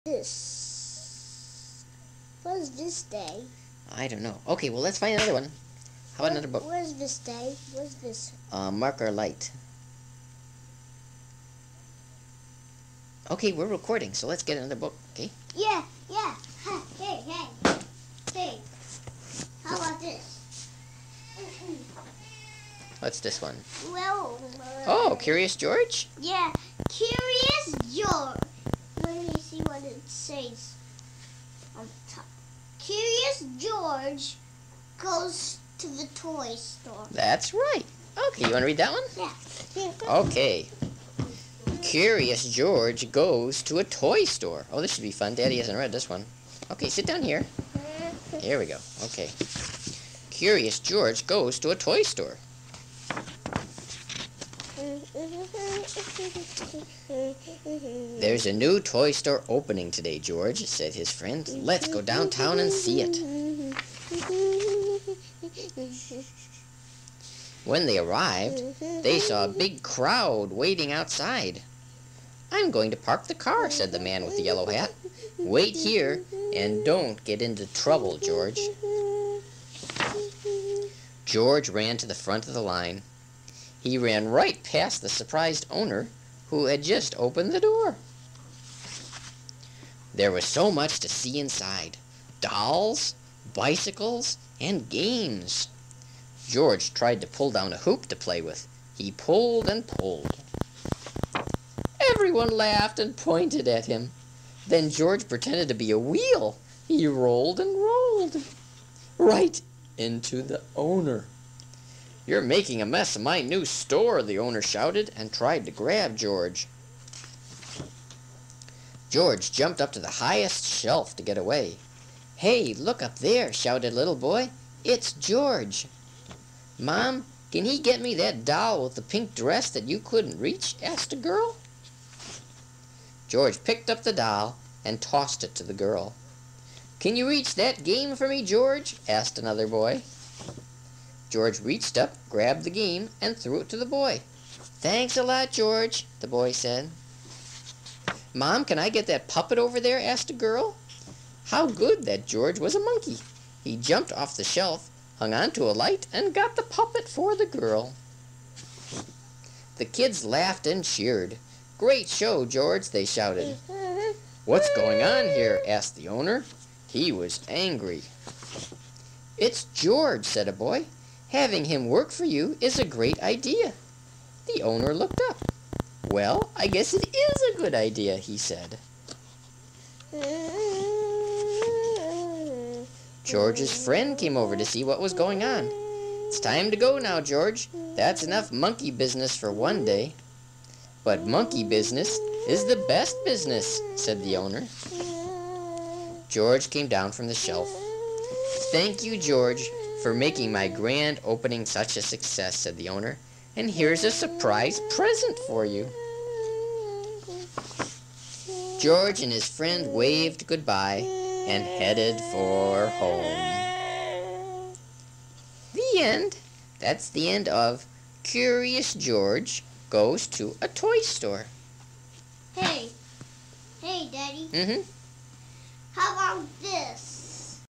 this? What's this day? I don't know. Okay, well, let's find another one. How about another book? Where's this day? What's this? Marker light. Okay, we're recording, so let's get another book, okay? Yeah. Hey. How about this? What's this one? Well. Oh, Curious George? Yeah, Curious George. Let me see what it says on top. Curious George goes to the toy store. That's right. Okay, you want to read that one? Yeah. Okay. Curious George goes to a toy store. Oh, this should be fun. Daddy hasn't read this one. Okay, sit down here. Here we go. Okay. Curious George goes to a toy store. There's a new toy store opening today, George, said his friend. Let's go downtown and see it. When they arrived, they saw a big crowd waiting outside. I'm going to park the car, said the man with the yellow hat. Wait here and don't get into trouble, George. George ran to the front of the line. He ran right past the surprised owner, who had just opened the door. There was so much to see inside. Dolls, bicycles, and games. George tried to pull down a hoop to play with. He pulled and pulled. Everyone laughed and pointed at him. Then George pretended to be a wheel. He rolled and rolled. Right into the owner. You're making a mess of my new store, the owner shouted and tried to grab George. George jumped up to the highest shelf to get away. Hey, look up there, shouted little boy. It's George. Mom, can he get me that doll with the pink dress that you couldn't reach? Asked a girl. George picked up the doll and tossed it to the girl. Can you reach that game for me, George? Asked another boy. George reached up, grabbed the game, and threw it to the boy. Thanks a lot, George, the boy said. Mom, can I get that puppet over there? Asked a girl. How good that George was a monkey. He jumped off the shelf, hung onto a light, and got the puppet for the girl. The kids laughed and cheered. Great show, George, they shouted. What's going on here? Asked the owner. He was angry. It's George, said a boy. Having him work for you is a great idea. The owner looked up. Well, I guess it is a good idea, he said. George's friend came over to see what was going on. It's time to go now, George. That's enough monkey business for one day. But monkey business is the best business, said the owner. George came down from the shelf. Thank you, George, for making my grand opening such a success, said the owner. And here's a surprise present for you. George and his friend waved goodbye and headed for home. The end. That's the end of Curious George Goes to a Toy Store. Hey, Daddy. Mm-hmm. How about this?